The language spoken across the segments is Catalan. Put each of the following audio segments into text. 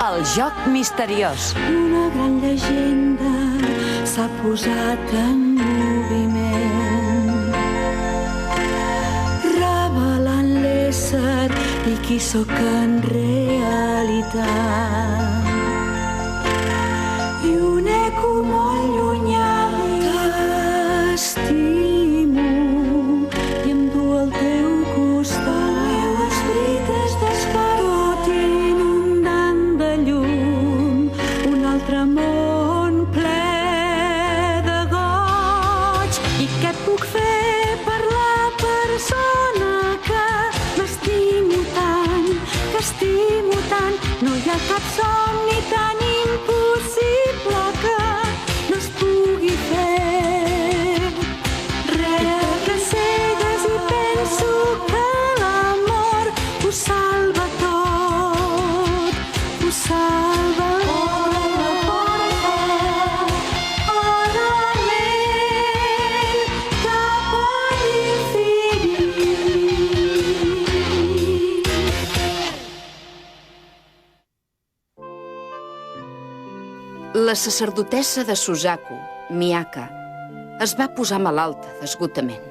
El joc misteriós. Una gran llegenda s'ha posat en moviment, revelant l'ésser i qui sóc en realitat. I un eco molt llunyà t'estimo i em du al teu costat. Les brites despertot inundant de llum un altre món ple de goig. I què puc fer per la persona que m'estimo tant, que estimo tant? No hi ha cap somni tan impossible que no es pugui fer. Rebre cegues i penso que l'amor ho salva tot, ho salva tot. Orament cap a l'infinit. La sacerdotessa de Suzaku, Miyaka, es va posar malalta d'esgotament.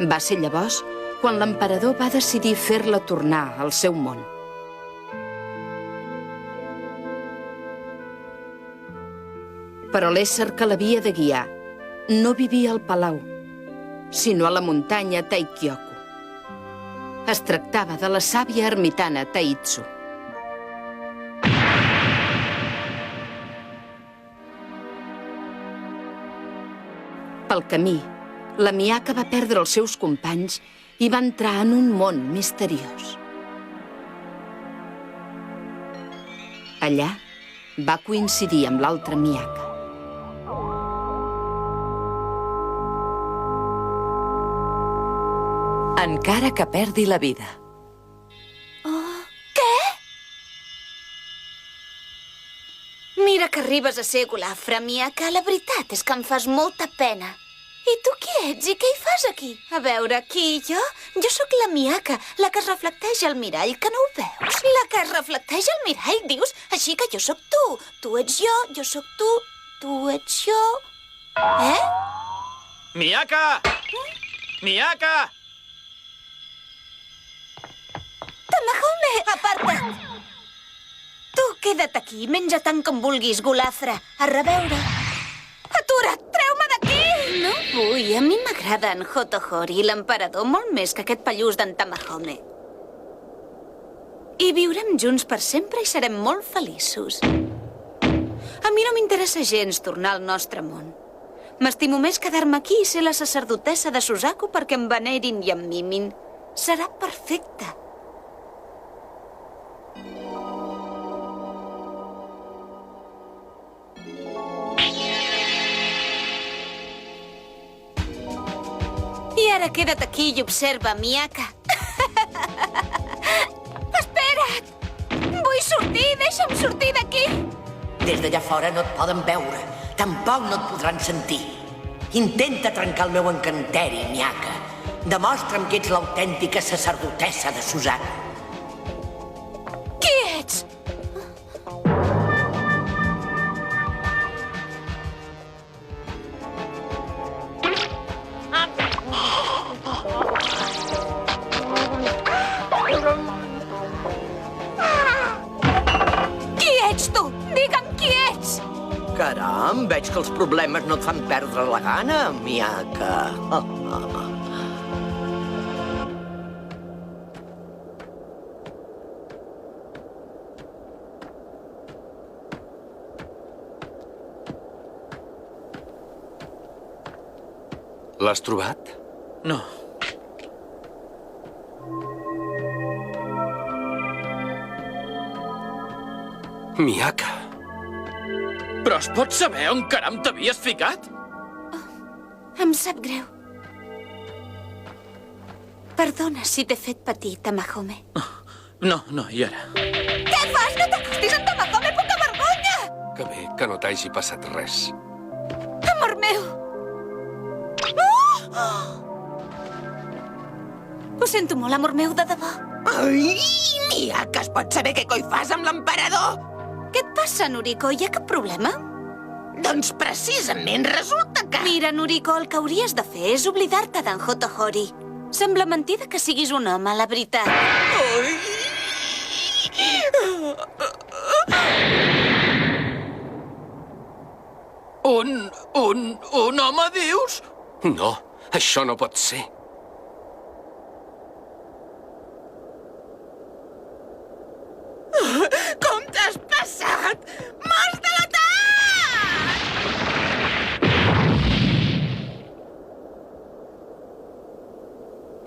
Va ser llavors quan l'emperador va decidir fer-la tornar al seu món. Però l'ésser que l'havia de guiar no vivia al palau, sinó a la muntanya Taikyoku. Es tractava de la sàvia ermitana Taitsu. Pel camí, la Miyaka va perdre els seus companys i va entrar en un món misteriós. Allà va coincidir amb l'altra Miyaka. Encara que perdi la vida. Què? Mira que arribes a ser golafre, Miyaka. La veritat és que em fas molta pena. I tu qui ets i què hi fas aquí? A veure, qui, jo? Jo sóc la Miyaka, la que es reflecteix al mirall, que no ho veus? La que es reflecteix al mirall, dius? Així que jo sóc tu. Tu ets jo sóc tu, tu ets jo. Eh? Miyaka! Miyaka! Tamahome, aparta't! Tu, queda't aquí, menja tant com vulguis, golafre. A reveure. Atura't, treu-me d'aquí! No vull, a mi m'agrada en Hotohori i l'emperador molt més que aquest pallús d'en Tamahome. I viurem junts per sempre i serem molt feliços. A mi no m'interessa gens tornar al nostre món. M'estimo més quedar-me aquí i ser la sacerdotessa de Suzaku perquè em venerin i em mimin. Serà perfecte. I ara queda't aquí i observa, Miyaka. Espera't! Vull sortir, deixa'm sortir d'aquí. Des d'allà fora no et poden veure. Tampoc no et podran sentir. Intenta trencar el meu encanteri, Miyaka. Demostra'm que ets l'autèntica sacerdotessa de Suzaku. Qui ets? Qui ets tu? Digue'm qui ets! Caram, veig que els problemes no et fan perdre la gana, Miyaka. L'has trobat? No. Miyaka. Però es pot saber on caram t'havies ficat? Em sap greu. Perdona si t'he fet patir, Tamahome. No, i ara? Què fas? No t'acostis amb Tamahome, poca vergonya! Que bé que no t'hagi passat res. Amor meu! Ho sento molt, amor meu, de debò. Ai, Miaka, es pot saber què coi fas amb l'emperador? Què et passa, Noriko? Hi ha cap problema? Doncs precisament resulta que... Mira, Noriko, el que hauries de fer és oblidar-te d'en Hotohori. Sembla mentida que siguis un home, la veritat. Un home, dius? No, això no pot ser. Com t'has passat? Morts de l'atac!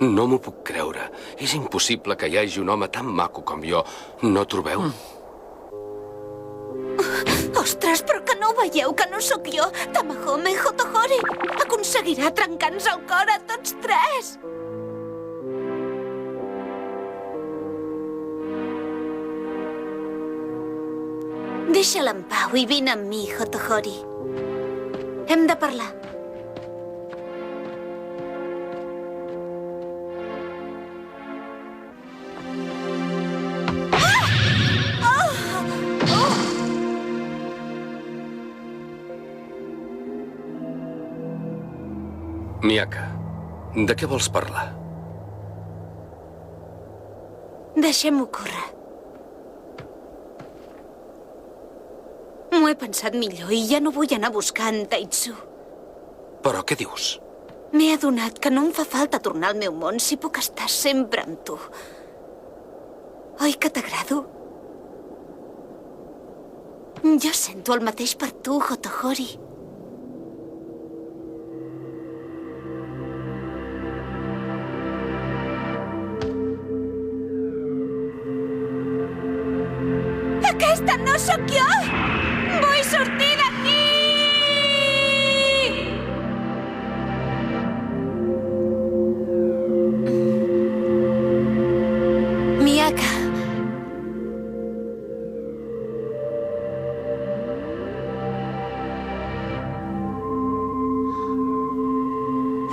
No m'ho puc creure. És impossible que hi hagi un home tan maco com jo. No trobeu? Ostres, però que no ho veieu, que no sóc jo, Tamahome Hotohori. Aconseguirà trencar-nos el cor a tots tres. Deixa-la en pau i vine amb mi, Hotohori. Hem de parlar. Miaka, de què vols parlar? Deixem-ho córrer. M'ho he pensat millor i ja no vull anar buscant Taitsu. Però què dius? M'he adonat que no em fa falta tornar al meu món si puc estar sempre amb tu. Oi que t'agrado? Jo sento el mateix per tu, Hotohori. Aquesta no sóc jo! Vull sortir d'aquí! Miaka.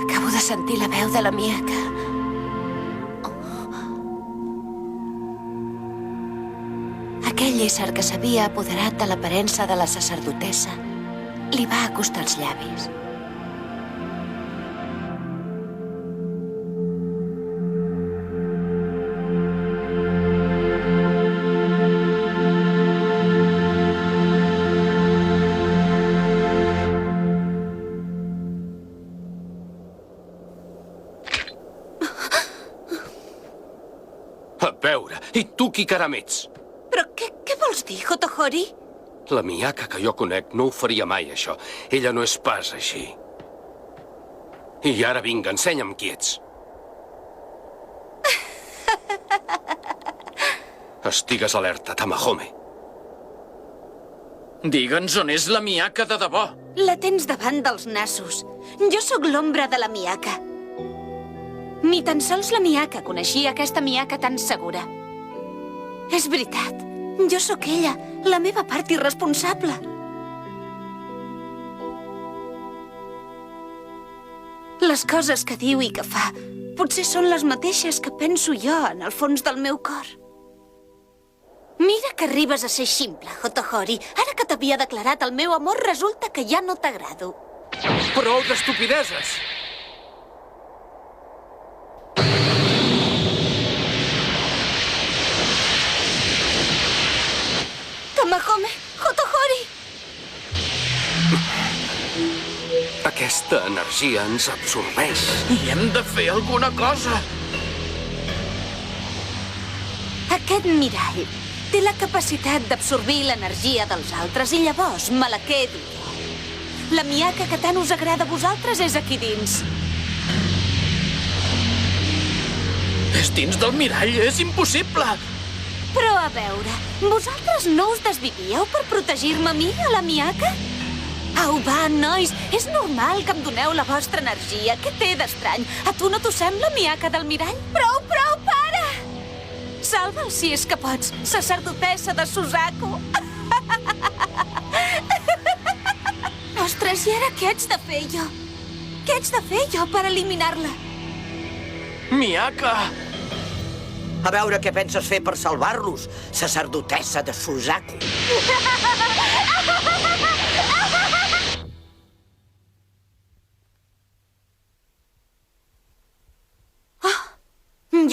Acabo de sentir la veu de la Miaka. Aquell ésser que s'havia apoderat de l'aparença de la sacerdotessa li va acostar els llavis. A veure, i tu qui caram ets? Però què vols dir, Hotohori? La Miaka que jo conec no ho faria mai, això. Ella no és pas així. I ara vinga, ensenya'm qui ets. Estigues alerta, Tamahome. Digue'ns on és la Miaka de debò. La tens davant dels nassos. Jo sóc l'ombra de la Miaka. Ni tan sols la Miaka coneixia aquesta Miaka tan segura. És veritat. Jo sóc ella, la meva part irresponsable. Les coses que diu i que fa potser són les mateixes que penso jo en el fons del meu cor. Mira que arribes a ser ximple, Hotohori. Ara que t'havia declarat el meu amor, resulta que ja no t'agrado. Prou d'estupideses! Tamahome, Hotohori! Aquesta energia ens absorbeix. I hem de fer alguna cosa. Aquest mirall té la capacitat d'absorbir l'energia dels altres i llavors me la quedo jo. La Miaka que tant us agrada a vosaltres és aquí dins. És dins del mirall, és impossible. Però a veure, vosaltres no us desvivíeu per protegir-me a mi, a la Miaka? Au, va, nois, és normal que em doneu la vostra energia. Què té d'estrany? A tu no t'ho sembla, Miaka del mirall? Prou, prou, para! Salva'l si és que pots, sacerdotessa de Suzaku. Ostres, i ara què haig de fer jo? Què haig de fer jo per eliminar-la? Miaka! A veure què penses fer per salvar-los, sacerdotessa de Suzaku.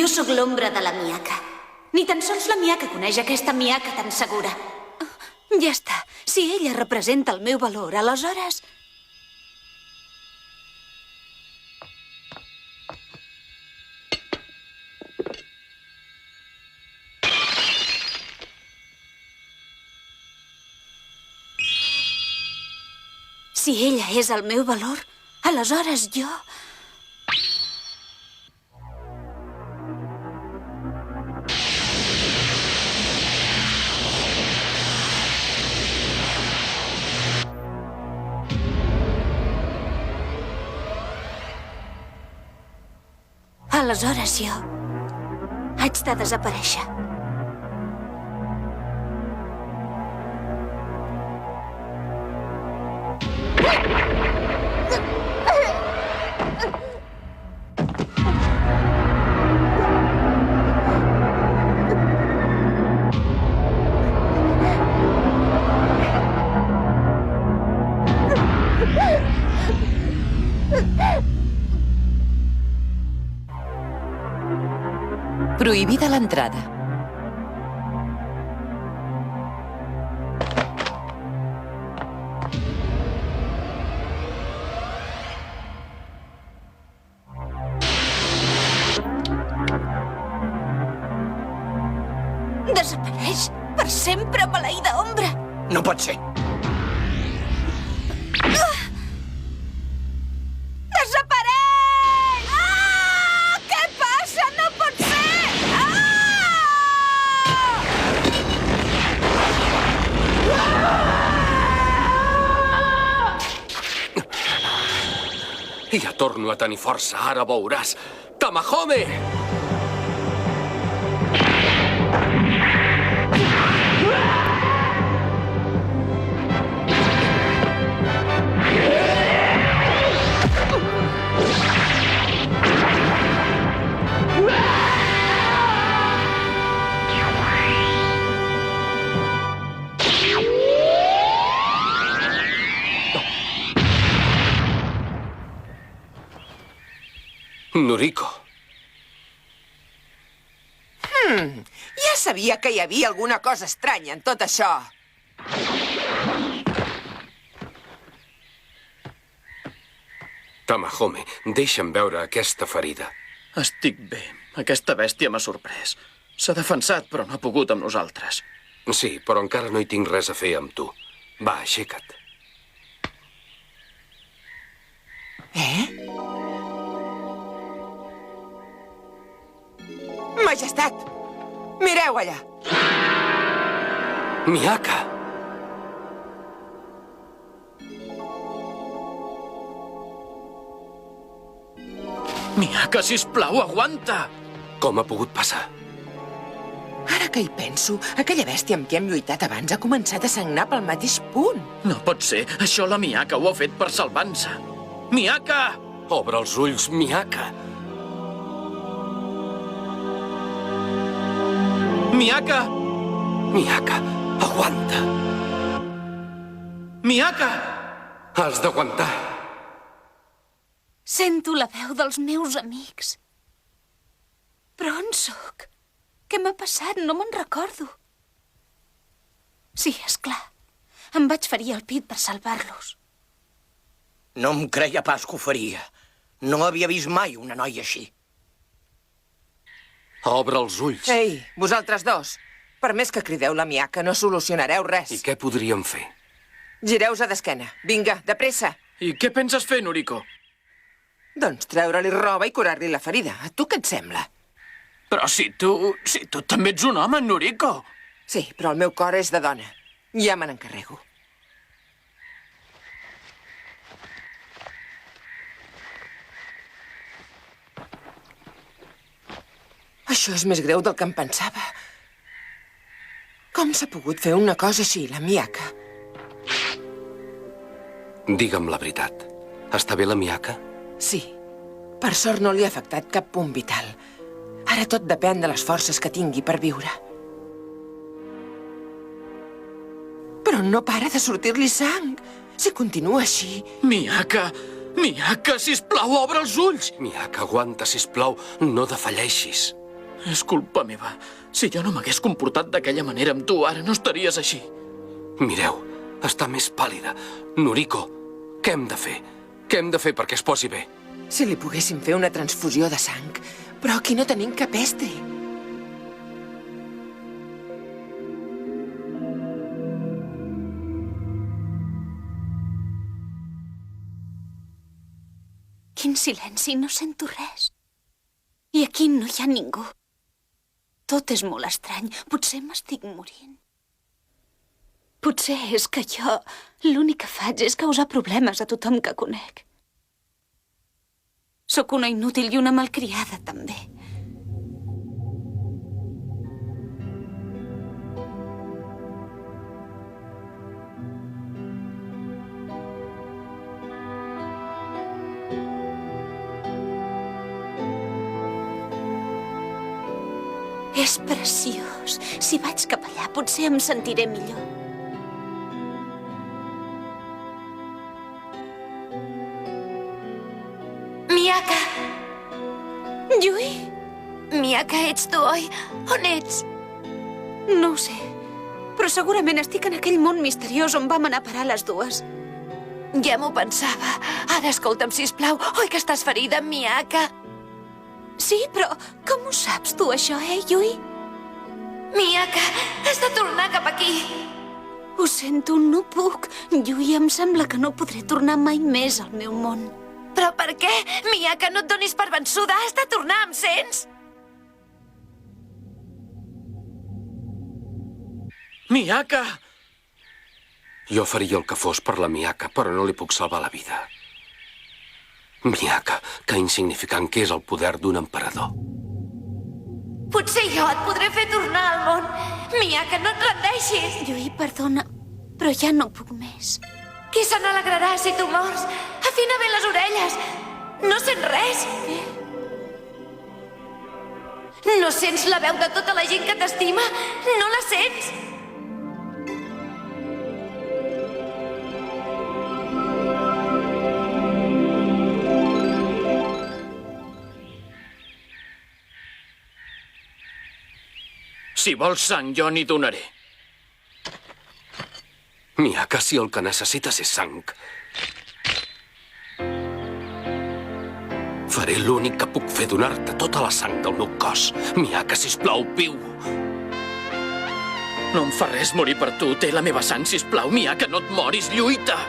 Jo sóc l'ombra de la Miyaka. Ni tan sols la Miyaka coneix aquesta Miyaka tan segura. Ja està. Si ella representa el meu valor, aleshores... Si ella és el meu valor, aleshores jo... Aleshores jo haig de desaparèixer. Prohibida l'entrada. Desapareix per sempre, maleïda ombra. No pot ser. Desapareix! Ah! Què passa? No pot ser! Ja torno a tenir força, ara veuràs. Tamahome! Noriko. Ja sabia que hi havia alguna cosa estranya en tot això. Tamahome, deixa'm veure aquesta ferida. Estic bé. Aquesta bèstia m'ha sorprès. S'ha defensat, però no ha pogut amb nosaltres. Sí, però encara no hi tinc res a fer amb tu. Va, aixeca't. Majestat, mireu allà. Miyaka! Miyaka, sisplau, aguanta! Com ha pogut passar? Ara que hi penso, aquella bèstia amb qui hem lluitat abans ha començat a sagnar pel mateix punt. No pot ser. Això la Miyaka ho ha fet per salvar-se. Miyaka! Obre els ulls, Miyaka! Miyaka! Miyaka, aguanta! Miyaka! Has d'aguantar! Sento la veu dels meus amics. Però on sóc? Què m'ha passat? No me'n recordo. Sí, és clar. Em vaig ferir el pit per salvar-los. No em creia pas que ho faria. No havia vist mai una noia així. Obre els ulls. Ei, vosaltres dos. Per més que crideu la Miyaka, no solucionareu res. I què podríem fer? Gireu-vos d'esquena. Vinga, de pressa. I què penses fer, Noriko? Doncs treure-li roba i curar-li la ferida. A tu què et sembla? Però si tu també ets un home, Noriko. Sí, però el meu cor és de dona. Ja me n'encarrego. Això és més greu del que em pensava. Com s'ha pogut fer una cosa així, la Miyaka? Digue'm la veritat. Està bé la Miyaka? Sí. Per sort no li ha afectat cap punt vital. Ara Ara tot depèn de les forces que tingui per viure. Però no para de sortir-li sang. Si continua així... Miyaka, sisplau, obre els ulls! Miyaka, aguanta, sisplau, no defalleixis. És culpa meva. Si jo no m'hagués comportat d'aquella manera amb tu, ara no estaries així. Mireu, està més pàl·lida. Noriko, què hem de fer? Què hem de fer perquè es posi bé? Si li poguéssim fer una transfusió de sang, però aquí no tenim cap estri. Quin silenci, no sento res. I aquí no hi ha ningú. Tot és molt estrany. Potser m'estic morint. Potser és que jo l'únic que faig és causar problemes a tothom que conec. Sóc una inútil i una malcriada, també. És preciós. Si vaig cap allà, potser em sentiré millor. Miyaka! Yui? Miyaka, ets tu, oi? On ets? No ho sé, però segurament estic en aquell món misteriós on vam anar a parar les dues. Ja m'ho pensava. Ara escolta'm, sisplau. Oi que estàs ferida, Miyaka? Sí, però com ho saps tu, això, Yui? Miyaka, has de tornar cap aquí. Ho sento, no puc. Yui, em sembla que no podré tornar mai més al meu món. Però per què? Miyaka, no et donis per vençuda. Has de tornar, em sents? Miyaka! Jo faria el que fos per la Miyaka, però no li puc salvar la vida. Miyaka, que insignificant que és el poder d'un emperador. Potser jo et podré fer tornar al món. Miyaka, no et rendeixis. Yui, perdona, però ja no puc més. Qui se n'alegrarà si tu mors? Afina bé les orelles. No sents res? No sents la veu de tota la gent que t'estima? No la sents? Si vols sang, jo n'hi donaré. Miyaka, si el que necessites és sang, faré l'únic que puc fer, donar-te tota la sang del meu cos. Miyaka, sisplau, viu. No em fa res morir per tu. Té la meva sang, sisplau. Miyaka, no et moris. Lluita!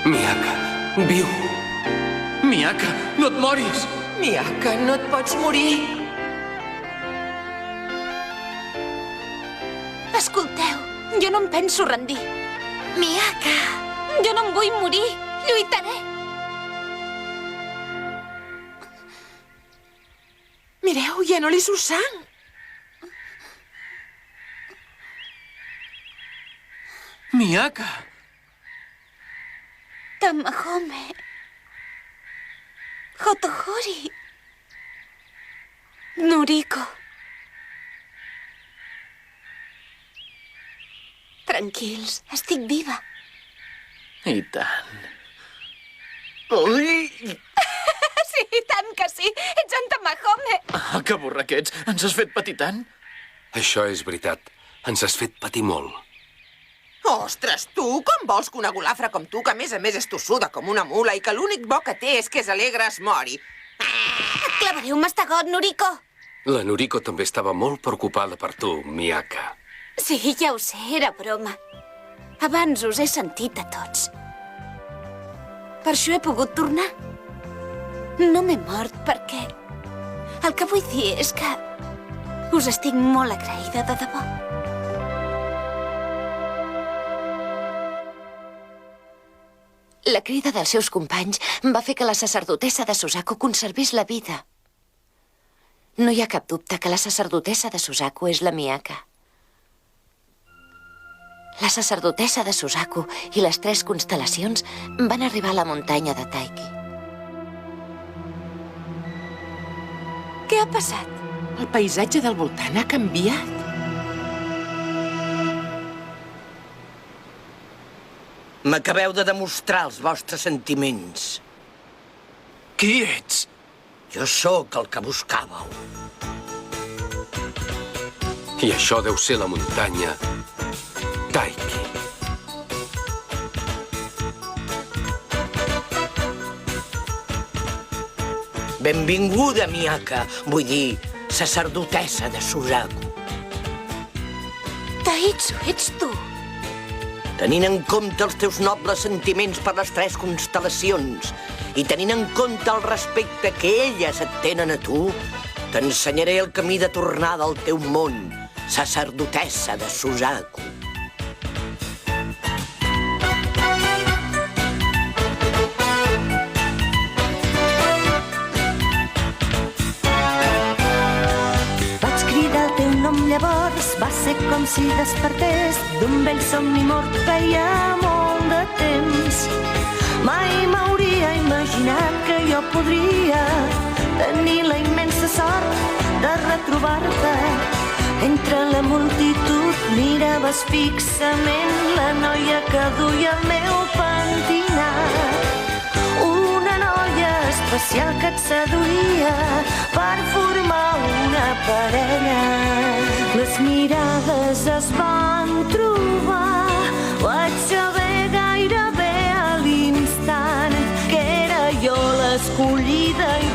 Miyaka, viu. Miyaka, no et moris! Miyaka, no et pots morir. Escolteu, jo no em penso rendir. Miyaka! Jo no em vull morir. Lluitaré. Mireu, ja no li surt sang. Miyaka! Tamahome. Hotohori. Noriko. Tranquils, estic viva. I tant. Ui! Sí, i tant que sí. Ets en Tamahome. Ah, que borraquets. Ens has fet patir tant? Això és veritat. Ens has fet patir molt. Ostres, tu, com vols que una golafra com tu, que a més és tossuda com una mula i que l'únic bo que té és que és alegre, es mori? Et clavaré un mastegot, Noriko. La Noriko també estava molt preocupada per tu, Miyaka. Sí, ja ho sé, era broma. Abans us he sentit a tots. Per això he pogut tornar. No m'he mort perquè... El que vull dir és que us estic molt agraïda, de debò. La crida dels seus companys va fer que la sacerdotessa de Suzaku conservés la vida. No hi ha cap dubte que la sacerdotessa de Suzaku és la Miyaka. La sacerdotessa de Suzaku i les 3 constel·lacions van arribar a la muntanya de Taiki. Què ha passat? El paisatge del voltant ha canviat. M'acabeu de demostrar els vostres sentiments. Qui ets? Jo sóc el que buscàveu. I això deu ser la muntanya Taiki. Benvinguda, Miyaka. Vull dir, sacerdotessa de Suzaku. Taitsu, ets tu. Tenint en compte els teus nobles sentiments per les 3 constel·lacions i tenint en compte el respecte que elles et tenen a tu, t'ensenyaré el camí de tornada al teu món, sacerdotessa de Suzaku. Vaig cridar el teu nom llavors, va ser com si despertés d'un vell somni mort feia molt de temps. Mai m'hauria imaginat que jo podria tenir la immensa sort de retrobar-te. Entre la multitud miraves fixament la noia que duia el meu pentinat. Una noia especial que et seduïa per formar una parella. Les mirades es van trobar, vaig saber gairebé a l'instant que era jo l'escollida i